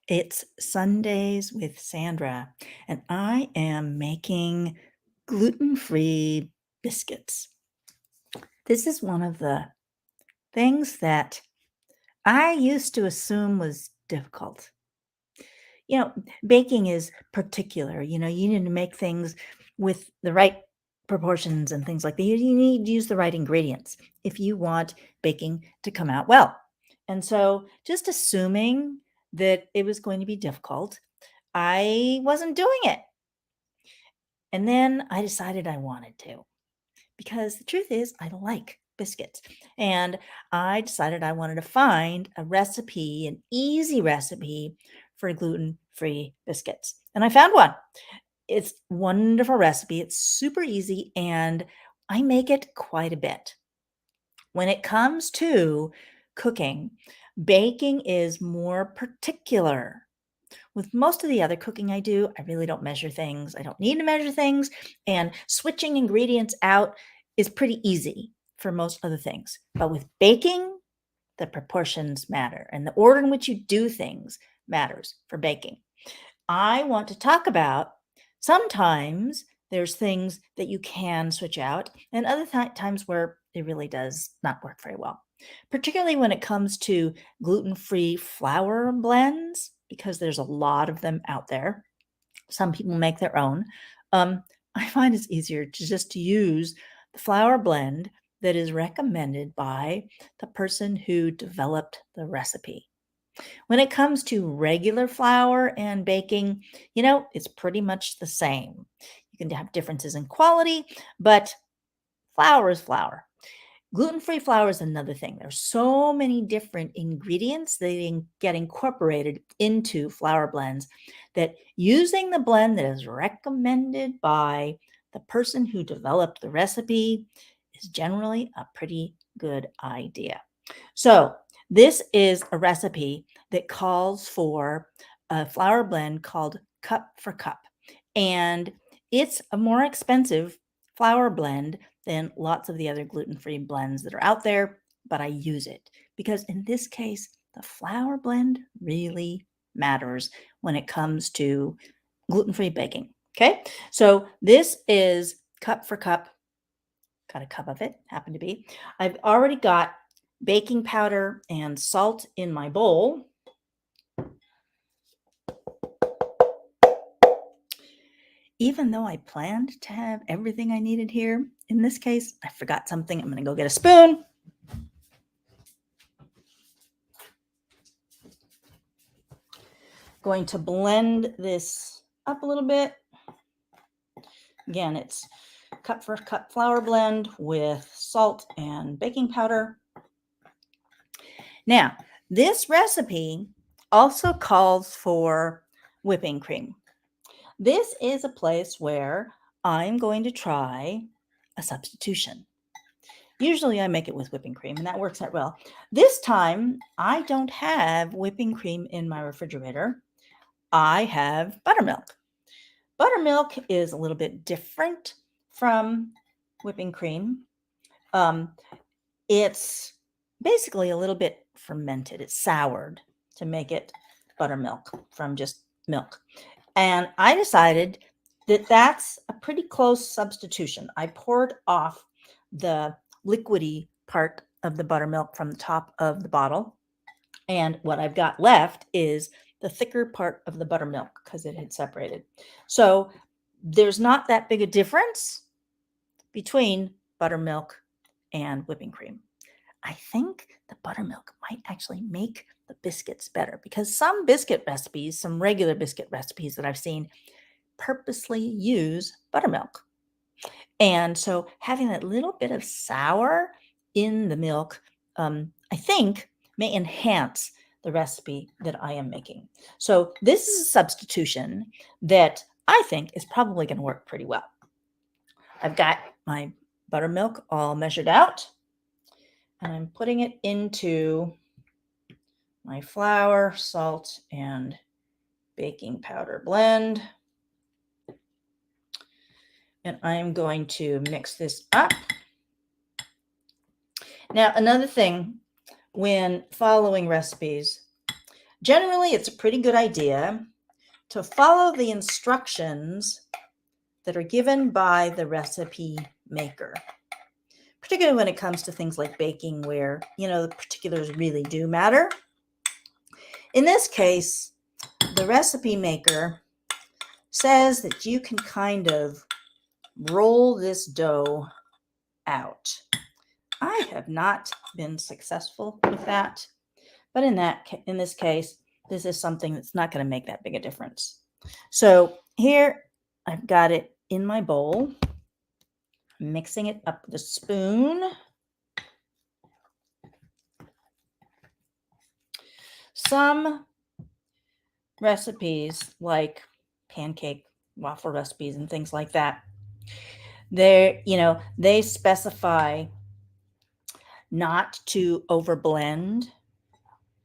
It's Sundays with Sandra, and I am making gluten-free biscuits. This is one of the things that I used to assume was difficult. You know, baking is particular. You need to make things with the right proportions and things like that. You need to use the right ingredients if you want baking to come out well. And so, just assuming that it was going to be difficult, I wasn't doing it. And then I decided I wanted to because the truth is, I like biscuits. And I decided I wanted to find a recipe, an easy recipe for gluten free biscuits. And I found one. It's a wonderful recipe. It's super easy, and I make it quite a bit. When it comes to cooking, baking is more particular. With most of the other cooking I do, I really don't measure things. I don't need to measure things. And switching ingredients out is pretty easy for most other things. But with baking, the proportions matter and the order in which you do things matters for baking. I want to talk about sometimes there's things that you can switch out, and other times where it really does not work very well, particularly when it comes to gluten free flour blends, because there's a lot of them out there. Some people make their own. I find it's easier to just use the flour blend that is recommended by the person who developed the recipe. When it comes to regular flour and baking, it's pretty much the same. You can have differences in quality, but flour is flour. Gluten-free flour is another thing. There's so many different ingredients that get incorporated into flour blends that using the blend that is recommended by the person who developed the recipe is generally a pretty good idea. So, this is a recipe that calls for a flour blend called cup for cup. And it's a more expensive flour blend than lots of the other gluten-free blends that are out there, but I use it because in this case, the flour blend really matters when it comes to gluten-free baking. Okay, so this is cup for cup. Got a cup of it, happened to be. I've already got baking powder and salt in my bowl. Even though I planned to have everything I needed here, in this case, I forgot something. I'm going to go get a spoon. Going to blend this up a little bit. Again, it's cup for cup flour blend with salt and baking powder. Now, this recipe also calls for whipping cream. This is a place where I'm going to try a substitution. Usually I make it with whipping cream, and that works out well. This time, I don't have whipping cream in my refrigerator. I have buttermilk. Buttermilk is a little bit different from whipping cream. It's basically a little bit fermented. It's soured to make it buttermilk from just milk. And I decided that that's a pretty close substitution. I poured off the liquidy part of the buttermilk from the top of the bottle. And what I've got left is the thicker part of the buttermilk because it had separated. So there's not that big a difference between buttermilk and whipping cream. I think the buttermilk might actually make the biscuits better because some biscuit recipes, some regular biscuit recipes that I've seen, purposely use buttermilk. And so having that little bit of sour in the milk, I think, may enhance the recipe that I am making. So this is a substitution that I think is probably going to work pretty well. I've got my buttermilk all measured out, and I'm putting it into my flour, salt, and baking powder blend. And I'm going to mix this up. Now, another thing when following recipes, Generally, it's a pretty good idea to follow the instructions that are given by the recipe maker, particularly when it comes to things like baking where, the particulars really do matter. In this case, the recipe maker says that you can kind of roll this dough out. I have not been successful with that, but in this case, this is something that's not going to make that big a difference. So here I've got it in my bowl, mixing it up with a spoon. Some recipes, like pancake, waffle recipes and things like that, they specify not to overblend.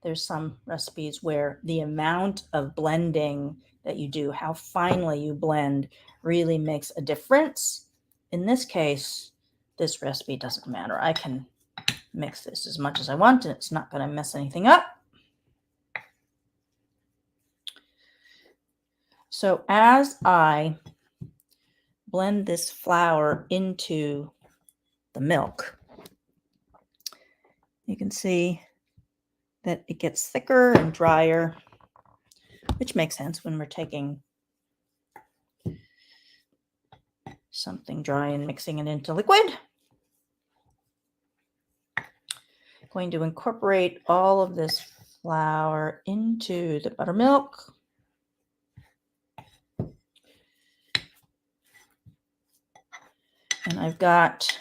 There's some recipes where the amount of blending that you do, how finely you blend, really makes a difference. In this case, this recipe doesn't matter. I can mix this as much as I want, and it's not going to mess anything up. So as I blend this flour into the milk, you can see that it gets thicker and drier, which makes sense when we're taking something dry and mixing it into liquid. I'm going to incorporate all of this flour into the buttermilk. And I've got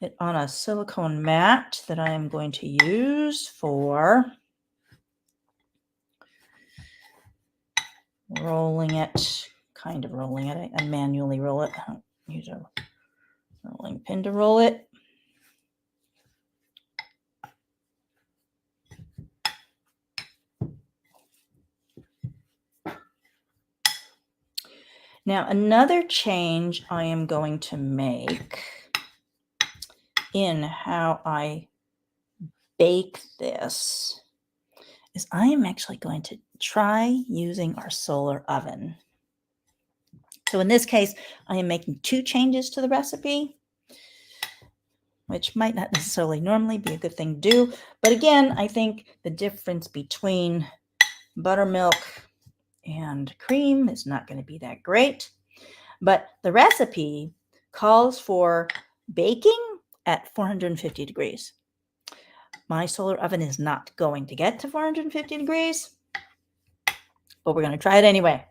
it on a silicone mat that I am going to use for rolling it, kind of rolling it. I manually roll it. I don't use a rolling pin to roll it. Now, another change I am going to make in how I bake this is I am actually going to try using our solar oven. So in this case, I am making 2 changes to the recipe, which might not necessarily normally be a good thing to do. But again, I think the difference between buttermilk and cream is not going to be that great. But the recipe calls for baking at 450 degrees. My solar oven is not going to get to 450 degrees, but we're going to try it anyway.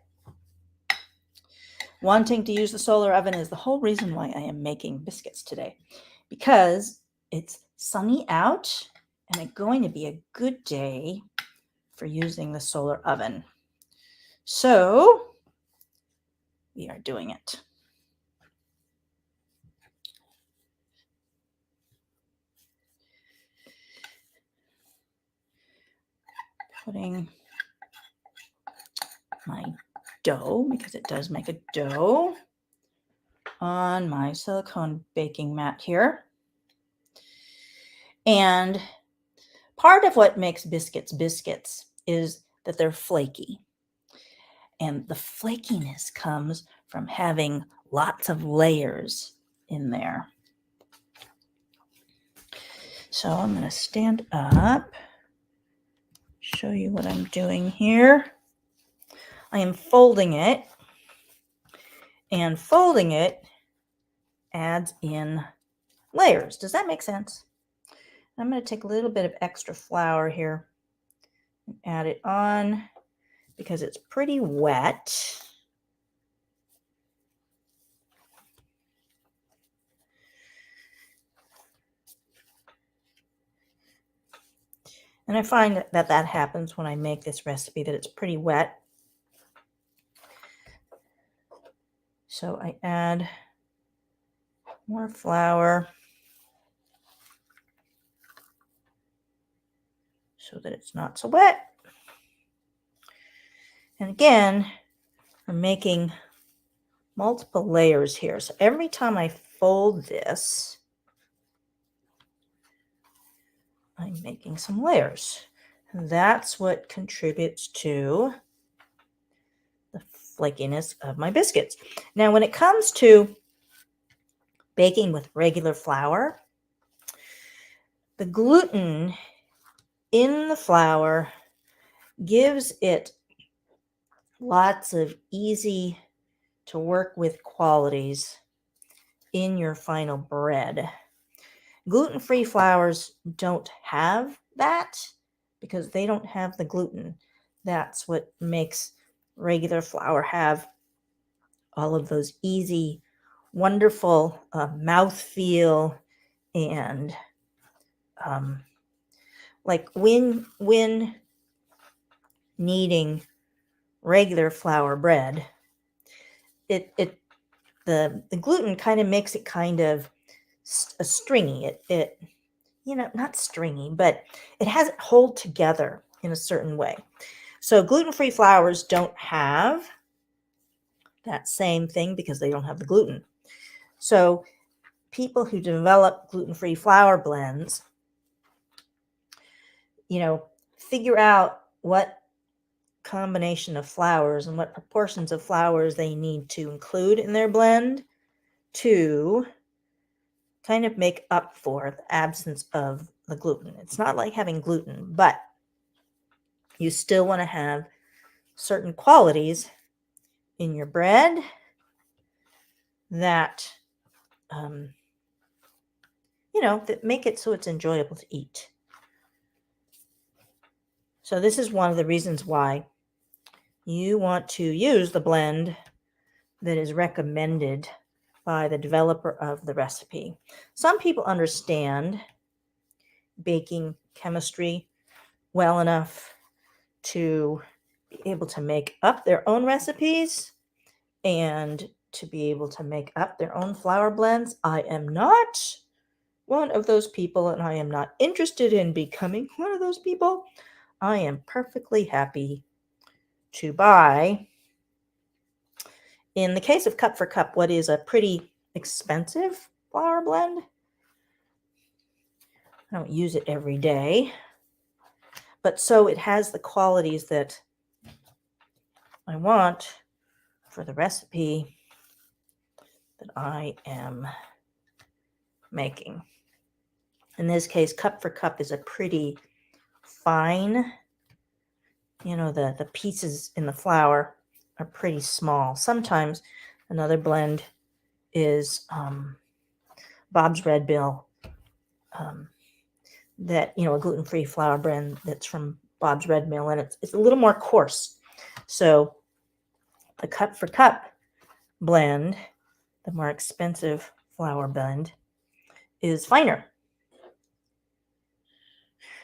Wanting to use the solar oven is the whole reason why I am making biscuits today, because it's sunny out and it's going to be a good day for using the solar oven. So we are doing it. Putting my dough, because it does make a dough, on my silicone baking mat here. And part of what makes biscuits is that they're flaky. And the flakiness comes from having lots of layers in there. So I'm going to stand up, show you what I'm doing here. I am folding it, and folding it adds in layers. Does that make sense? I'm going to take a little bit of extra flour here and add it on because it's pretty wet. And I find that happens when I make this recipe, that it's pretty wet. So I add more flour so that it's not so wet. And again, I'm making multiple layers here. So every time I fold this, I'm making some layers. And that's what contributes to the flakiness of my biscuits. Now, when it comes to baking with regular flour, the gluten in the flour gives it lots of easy to work with qualities in your final bread. Gluten-free flours don't have that because they don't have the gluten. That's what makes regular flour have all of those easy, wonderful mouthfeel and like when kneading regular flour bread, the gluten kind of makes it kind of a stringy. It not stringy, but it has it hold together in a certain way. So gluten-free flours don't have that same thing because they don't have the gluten. So people who develop gluten-free flour blends, figure out what combination of flours and what proportions of flours they need to include in their blend to kind of make up for the absence of the gluten. It's not like having gluten, but you still want to have certain qualities in your bread that that make it so it's enjoyable to eat. So this is one of the reasons why you want to use the blend that is recommended by the developer of the recipe. Some people understand baking chemistry well enough to be able to make up their own recipes and to be able to make up their own flour blends. I am not one of those people, and I am not interested in becoming one of those people. I am perfectly happy to buy, in the case of Cup for Cup, what is a pretty expensive flour blend. I don't use it every day, but so it has the qualities that I want for the recipe that I am making. In this case, Cup for Cup is a pretty fine, the pieces in the flour are pretty small. Sometimes another blend is Bob's Red Mill, that, a gluten-free flour blend that's from Bob's Red Mill, and it's a little more coarse. So the Cup for Cup blend, the more expensive flour blend, is finer.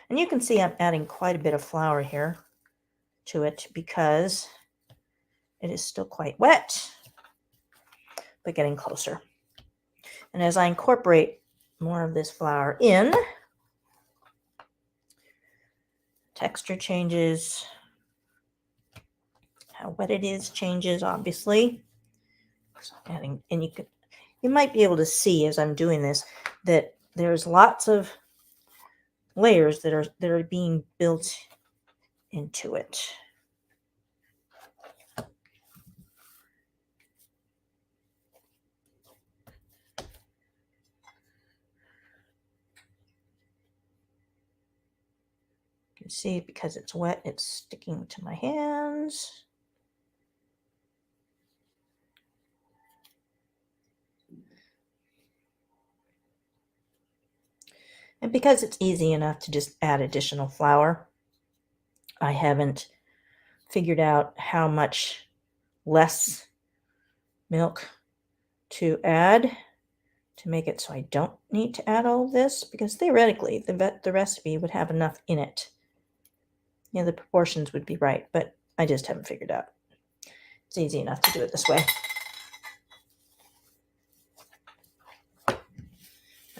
And you can see I'm adding quite a bit of flour here to it because it is still quite wet, but getting closer. And as I incorporate more of this flour in, texture changes, how wet it is changes, obviously. So adding, and you might be able to see as I'm doing this that there's lots of layers that are being built into it. You can see because it's wet, it's sticking to my hands. And because it's easy enough to just add additional flour, I haven't figured out how much less milk to add to make it so I don't need to add all of this, because theoretically the recipe would have enough in it. The proportions would be right, but I just haven't figured out. It's easy enough to do it this way.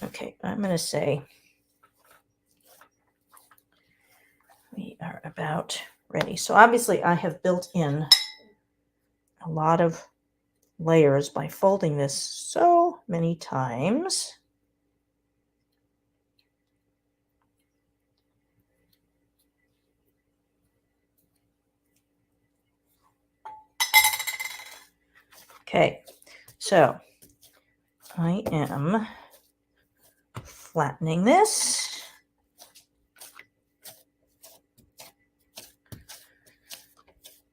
Okay, I'm going to say we are about ready. So obviously I have built in a lot of layers by folding this so many times. Okay, so I am flattening this.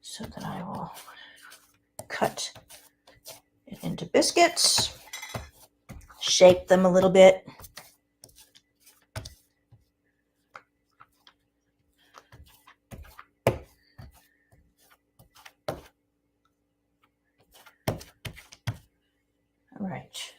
So that I will cut it into biscuits, shape them a little bit. All right.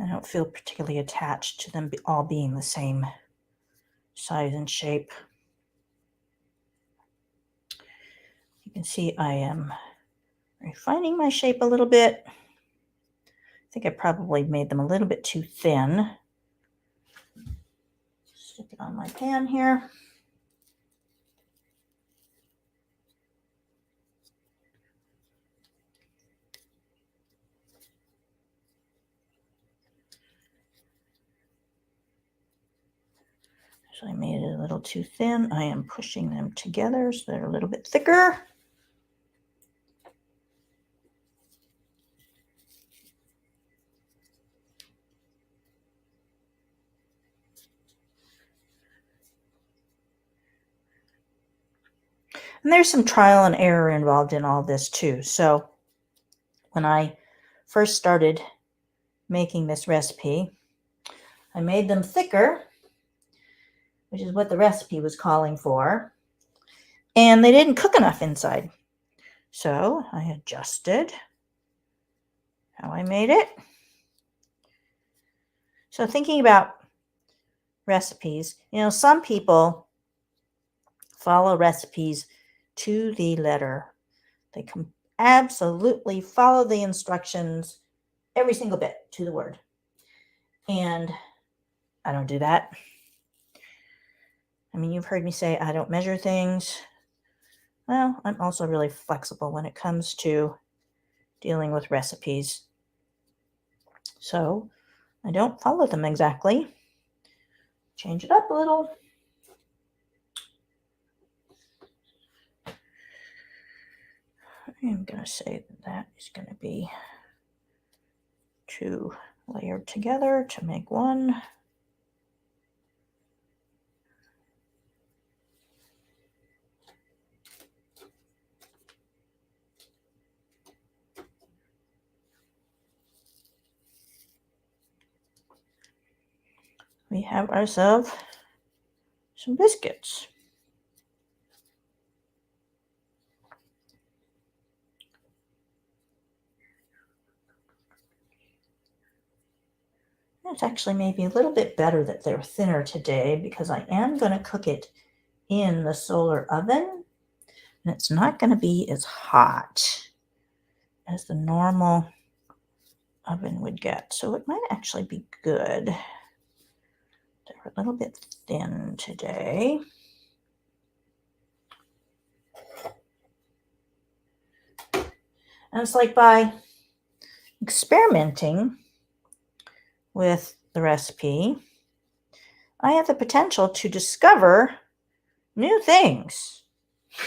I don't feel particularly attached to them all being the same size and shape. You can see I am refining my shape a little bit. I think I probably made them a little bit too thin. Stick it on my pan here. So I made it a little too thin. I am pushing them together so they're a little bit thicker. And there's some trial and error involved in all this too. So when I first started making this recipe, I made them thicker, which is what the recipe was calling for, and they didn't cook enough inside. So I adjusted how I made it. So thinking about recipes, some people follow recipes to the letter. They can absolutely follow the instructions every single bit to the word. And I don't do that. I mean, you've heard me say I don't measure things. Well, I'm also really flexible when it comes to dealing with recipes. So I don't follow them exactly. Change it up a little. I'm going to say that is going to be 2 layered together to make 1. We have ourselves some biscuits. It's actually maybe a little bit better that they're thinner today because I am going to cook it in the solar oven, and it's not going to be as hot as the normal oven would get. So it might actually be good. They're a little bit thin today. And it's like by experimenting with the recipe, I have the potential to discover new things,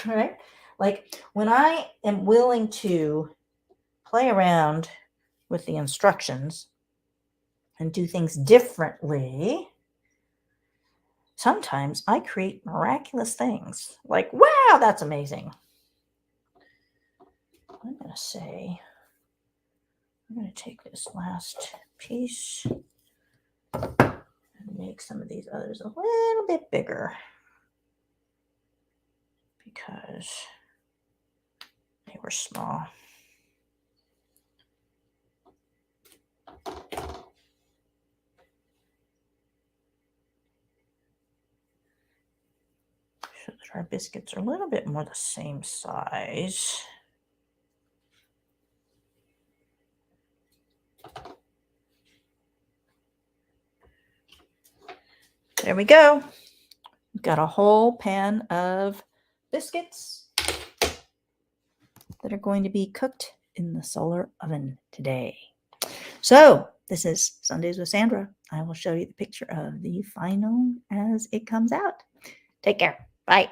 right? Like when I am willing to play around with the instructions and do things differently, sometimes I create miraculous things. Like, wow, that's amazing. I'm going to take this last piece and make some of these others a little bit bigger because they were small. that our biscuits are a little bit more the same size. There we go. We've got a whole pan of biscuits that are going to be cooked in the solar oven today. So this is Sundays with Sandra. I will show you the picture of the final as it comes out. Take care. Bye.